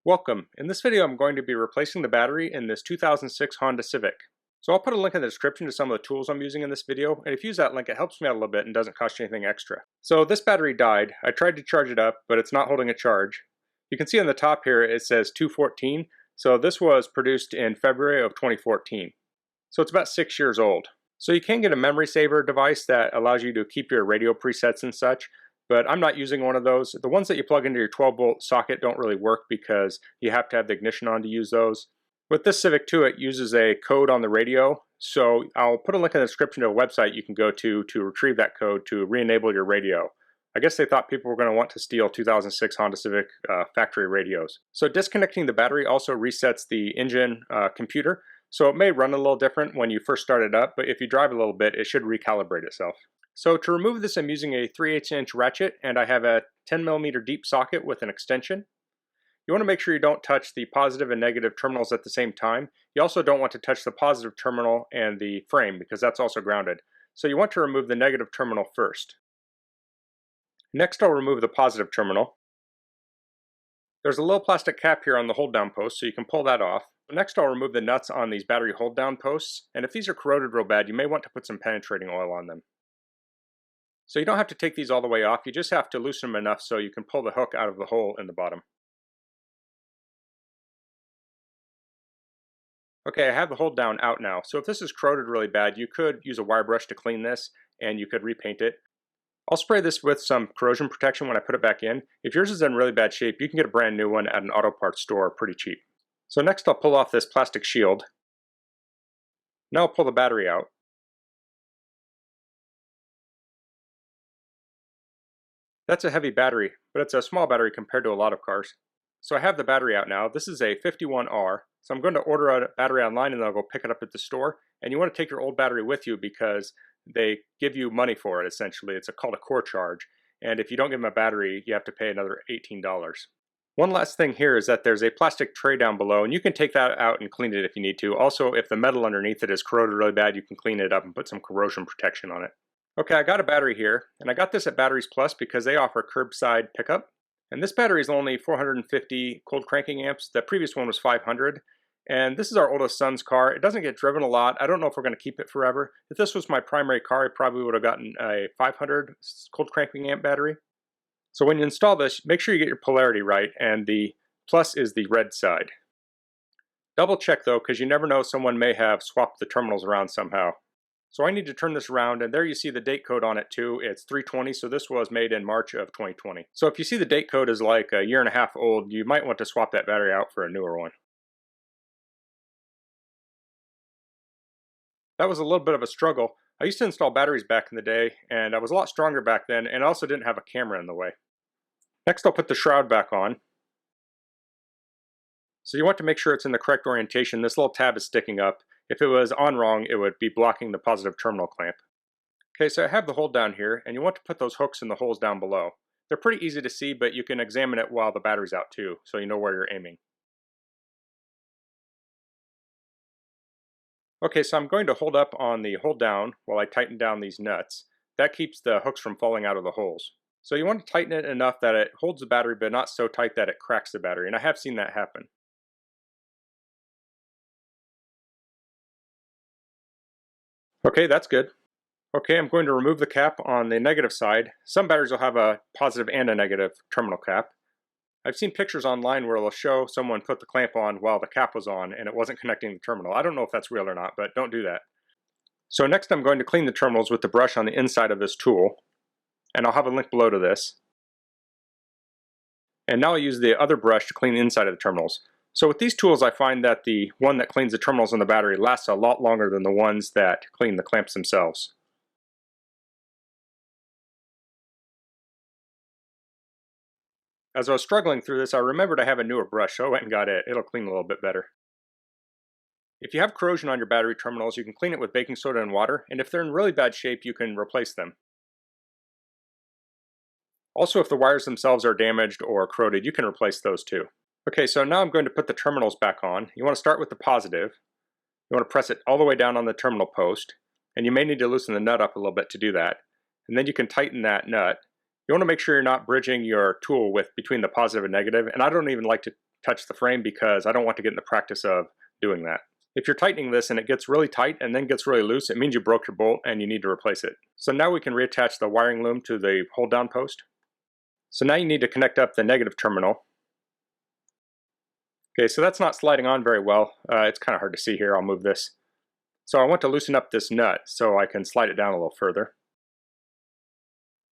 Welcome. In this video I'm going to be replacing the battery in this 2006 Honda Civic. So I'll put a link in the description to some of the tools I'm using in this video, and if you use that link it helps me out a little bit and doesn't cost you anything extra. So this battery died. I tried to charge it up, but it's not holding a charge. You can see on the top here it says 214, so this was produced in February of 2014. So it's about 6 years old. So you can get a memory saver device that allows you to keep your radio presets and such, but I'm not using one of those. The ones that you plug into your 12-volt socket don't really work because you have to have the ignition on to use those. With this Civic 2, it uses a code on the radio, so I'll put a link in the description to a website you can go to retrieve that code to re-enable your radio. I guess they thought people were going to want to steal 2006 Honda Civic factory radios. So disconnecting the battery also resets the engine computer, so it may run a little different when you first start it up, but if you drive a little bit, it should recalibrate itself. So to remove this, I'm using a 3/8" ratchet, and I have a 10mm deep socket with an extension. You want to make sure you don't touch the positive and negative terminals at the same time. You also don't want to touch the positive terminal and the frame because that's also grounded. So you want to remove the negative terminal first. Next I'll remove the positive terminal. There's a little plastic cap here on the hold down post, so you can pull that off. Next I'll remove the nuts on these battery hold down posts, and if these are corroded real bad you may want to put some penetrating oil on them. So you don't have to take these all the way off, you just have to loosen them enough so you can pull the hook out of the hole in the bottom. Okay, I have the hold down out now, so if this is corroded really bad, you could use a wire brush to clean this and you could repaint it. I'll spray this with some corrosion protection when I put it back in. If yours is in really bad shape, you can get a brand new one at an auto parts store pretty cheap. So next I'll pull off this plastic shield. Now I'll pull the battery out. That's a heavy battery, but it's a small battery compared to a lot of cars. So I have the battery out now. This is a 51R. So I'm going to order a battery online and then I'll go pick it up at the store. And you want to take your old battery with you because they give you money for it essentially. It's called a core charge. And if you don't give them a battery, you have to pay another $18. One last thing here is that there's a plastic tray down below and you can take that out and clean it if you need to. Also, if the metal underneath it is corroded really bad, you can clean it up and put some corrosion protection on it. Okay, I got a battery here, and I got this at Batteries Plus because they offer curbside pickup. And this battery is only 450 cold cranking amps. The previous one was 500. And this is our oldest son's car. It doesn't get driven a lot. I don't know if we're going to keep it forever. If this was my primary car, I probably would have gotten a 500 cold cranking amp battery. So when you install this, make sure you get your polarity right, and the plus is the red side. Double check though, because you never know, someone may have swapped the terminals around somehow. So I need to turn this around, and there you see the date code on it too. It's 320, so this was made in March of 2020. So if you see the date code is like a year and a half old, you might want to swap that battery out for a newer one. That was a little bit of a struggle. I used to install batteries back in the day, and I was a lot stronger back then, and I also didn't have a camera in the way. Next I'll put the shroud back on. So you want to make sure it's in the correct orientation. This little tab is sticking up. If it was on wrong, it would be blocking the positive terminal clamp. Okay, so I have the hold down here, and you want to put those hooks in the holes down below. They're pretty easy to see, but you can examine it while the battery's out too, so you know where you're aiming. Okay, so I'm going to hold up on the hold down while I tighten down these nuts. That keeps the hooks from falling out of the holes. So you want to tighten it enough that it holds the battery, but not so tight that it cracks the battery, and I have seen that happen. Okay, that's good. Okay, I'm going to remove the cap on the negative side. Some batteries will have a positive and a negative terminal cap. I've seen pictures online where they'll show someone put the clamp on while the cap was on and it wasn't connecting the terminal. I don't know if that's real or not, but don't do that. So next I'm going to clean the terminals with the brush on the inside of this tool, and I'll have a link below to this. And now I'll use the other brush to clean the inside of the terminals. So with these tools I find that the one that cleans the terminals on the battery lasts a lot longer than the ones that clean the clamps themselves. As I was struggling through this, I remembered I have a newer brush, so I went and got it. It'll clean a little bit better. If you have corrosion on your battery terminals, you can clean it with baking soda and water, and if they're in really bad shape, you can replace them. Also, if the wires themselves are damaged or corroded, you can replace those too. Okay, so now I'm going to put the terminals back on. You want to start with the positive. You want to press it all the way down on the terminal post, and you may need to loosen the nut up a little bit to do that. And then you can tighten that nut. You want to make sure you're not bridging your tool with between the positive and negative, and I don't even like to touch the frame because I don't want to get in the practice of doing that. If you're tightening this and it gets really tight and then gets really loose, it means you broke your bolt and you need to replace it. So now we can reattach the wiring loom to the hold down post. So now you need to connect up the negative terminal. Okay, so that's not sliding on very well. It's kind of hard to see here. I'll move this. So I want to loosen up this nut so I can slide it down a little further.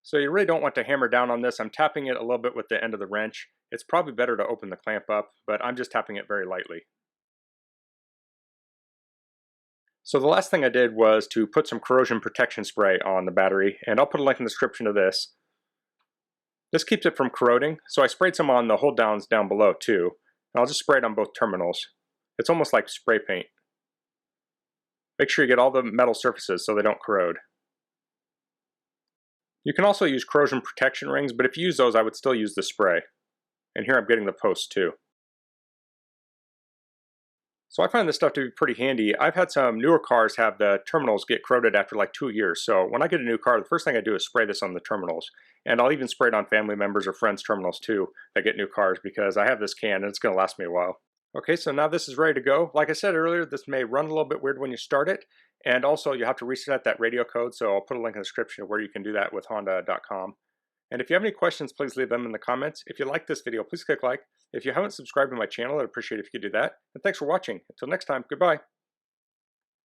So you really don't want to hammer down on this. I'm tapping it a little bit with the end of the wrench. It's probably better to open the clamp up, but I'm just tapping it very lightly. So the last thing I did was to put some corrosion protection spray on the battery, and I'll put a link in the description to this. This keeps it from corroding, so I sprayed some on the hold downs down below too. And I'll just spray it on both terminals. It's almost like spray paint. Make sure you get all the metal surfaces so they don't corrode. You can also use corrosion protection rings, but if you use those, I would still use the spray. And here I'm getting the post too. So I find this stuff to be pretty handy. I've had some newer cars have the terminals get corroded after like 2 years. So when I get a new car, the first thing I do is spray this on the terminals. And I'll even spray it on family members or friends' terminals too that get new cars because I have this can and it's going to last me a while. Okay, so now this is ready to go. Like I said earlier, this may run a little bit weird when you start it. And also you have to reset that radio code. So I'll put a link in the description of where you can do that with Honda.com. And if you have any questions, please leave them in the comments. If you like this video, please click like. If you haven't subscribed to my channel, I'd appreciate it if you could do that. And thanks for watching. Until next time, goodbye.